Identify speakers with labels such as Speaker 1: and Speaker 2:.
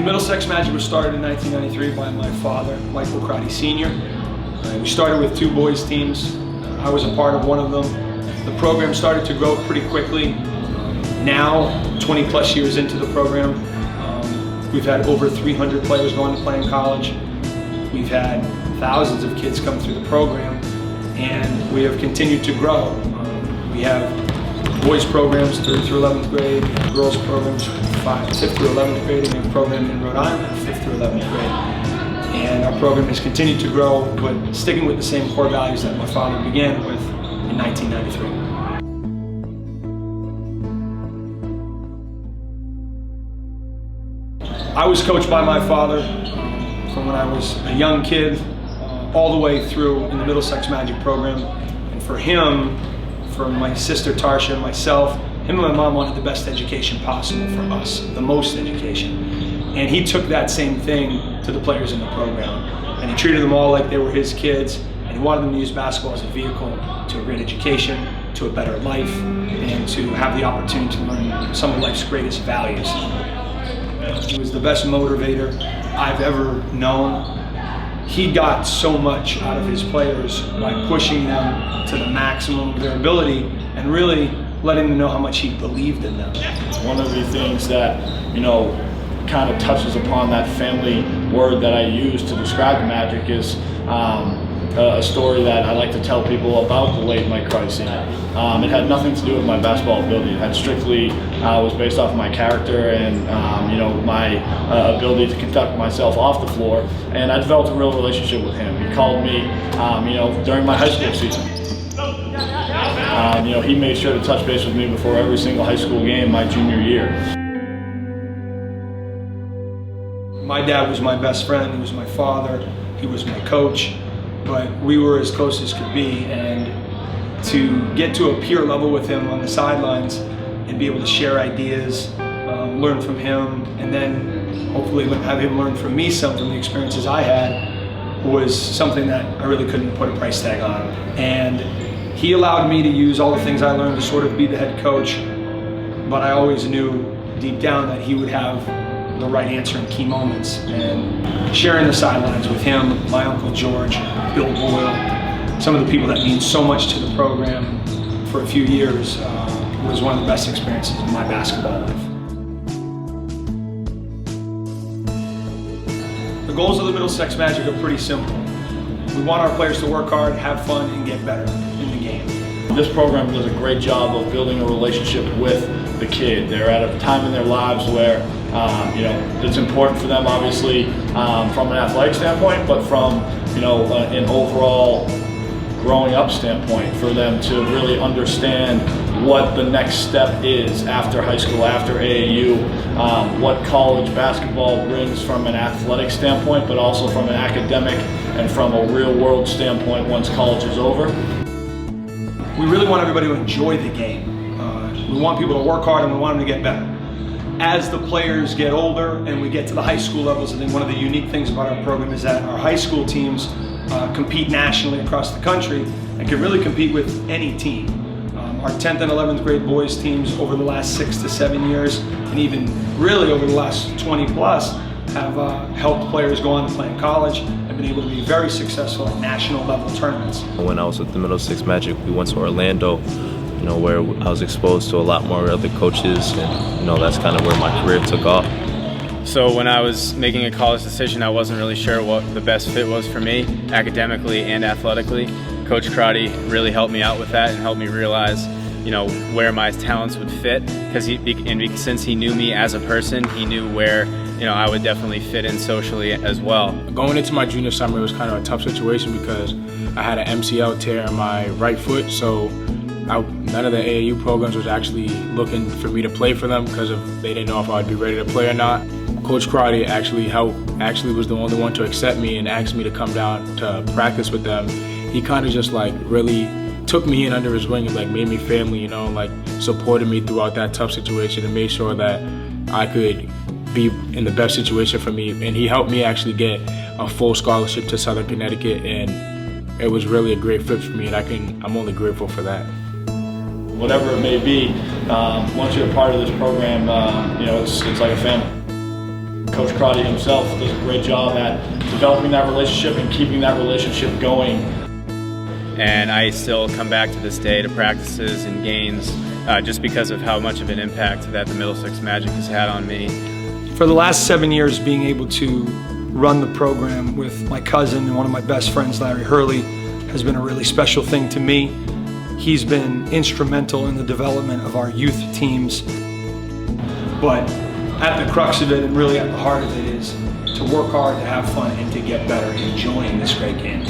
Speaker 1: Middlesex Magic was started in 1993 by my father, Michael Crotty Sr. We started with 2 boys teams. I was a part of one of them. The program started to grow pretty quickly. Now, 20 plus years into the program, we've had over 300 players going to play in college. We've had thousands of kids come through the program, and we have continued to grow. We have boys programs 3rd through 11th grade, girls programs 5th through 11th grade, and we have a program in Rhode Island 5th through 11th grade. And our program has continued to grow, but sticking with the same core values that my father began with in 1993. I was coached by my father from when I was a young kid all the way through in the Middlesex Magic program. And for him, for my sister Tarsha and myself, him and my mom wanted the best education possible for us, the most education. And he took that same thing to the players in the program. And he treated them all like they were his kids, and he wanted them to use basketball as a vehicle to a great education, to a better life, and to have the opportunity to learn some of life's greatest values. He was the best motivator I've ever known. He got so much out of his players by pushing them to the maximum of their ability and really letting them know how much he believed in them.
Speaker 2: One of the things that, kind of touches upon that family word that I use to describe the Magic is a story that I like to tell people about the late Mike Crotty Sr. It had nothing to do with my basketball ability. It had strictly was based off of my character and my ability to conduct myself off the floor. And I developed a real relationship with him. He called me, during my high school season. He made sure to touch base with me before every single high school game my junior year.
Speaker 1: My dad was my best friend, he was my father, he was my coach, but we were as close as could be, and to get to a peer level with him on the sidelines and be able to share ideas, learn from him, and then hopefully have him learn from me some from the experiences I had was something that I really couldn't put a price tag on. And he allowed me to use all the things I learned to sort of be the head coach, but I always knew deep down that he would have the right answer in key moments. And sharing the sidelines with him, my Uncle George, Bill Boyle, some of the people that mean so much to the program for a few years was one of the best experiences of my basketball life. The goals of the Middlesex Magic are pretty simple. We want our players to work hard, have fun, and get better in the game.
Speaker 2: This program does a great job of building a relationship with the kid. They're at a time in their lives where it's important for them, obviously, from an athletic standpoint, but from an overall growing up standpoint, for them to really understand what the next step is after high school, after AAU, what college basketball brings from an athletic standpoint, but also from an academic and from a real world standpoint once college is over.
Speaker 1: We really want everybody to enjoy the game. We want people to work hard, and we want them to get better. As the players get older and we get to the high school levels, I think one of the unique things about our program is that our high school teams compete nationally across the country and can really compete with any team. Our 10th and 11th grade boys teams over the last 6 to 7 years, and even really over the last 20 plus, have helped players go on to play in college and been able to be very successful at national level tournaments.
Speaker 3: When I was with the Middlesex Magic, we went to Orlando, where I was exposed to a lot more other coaches, and that's kind of where my career took off.
Speaker 4: So when I was making a college decision, I wasn't really sure what the best fit was for me, academically and athletically. Coach Crotty really helped me out with that and helped me realize, where my talents would fit, because since he knew me as a person, he knew where I would definitely fit in socially as well.
Speaker 5: Going into my junior summer, it was kind of a tough situation because I had an MCL tear in my right foot, so none of the AAU programs was actually looking for me to play for them because they didn't know if I would be ready to play or not. Coach Crotty actually was the only one to accept me and asked me to come down to practice with them. He kind of just really took me in under his wing and made me family, supported me throughout that tough situation and made sure that I could be in the best situation for me. And he helped me actually get a full scholarship to Southern Connecticut, and it was really a great fit for me, and I'm only grateful for that.
Speaker 2: Whatever it may be, once you're a part of this program, it's like a family. Coach Crotty himself does a great job at developing that relationship and keeping that relationship going.
Speaker 4: And I still come back to this day to practices and games just because of how much of an impact that the Middlesex Magic has had on me.
Speaker 1: For the last 7 years, being able to run the program with my cousin and one of my best friends, Larry Hurley, has been a really special thing to me. He's been instrumental in the development of our youth teams. But at the crux of it, and really at the heart of it, is to work hard, to have fun, and to get better, enjoying this great game.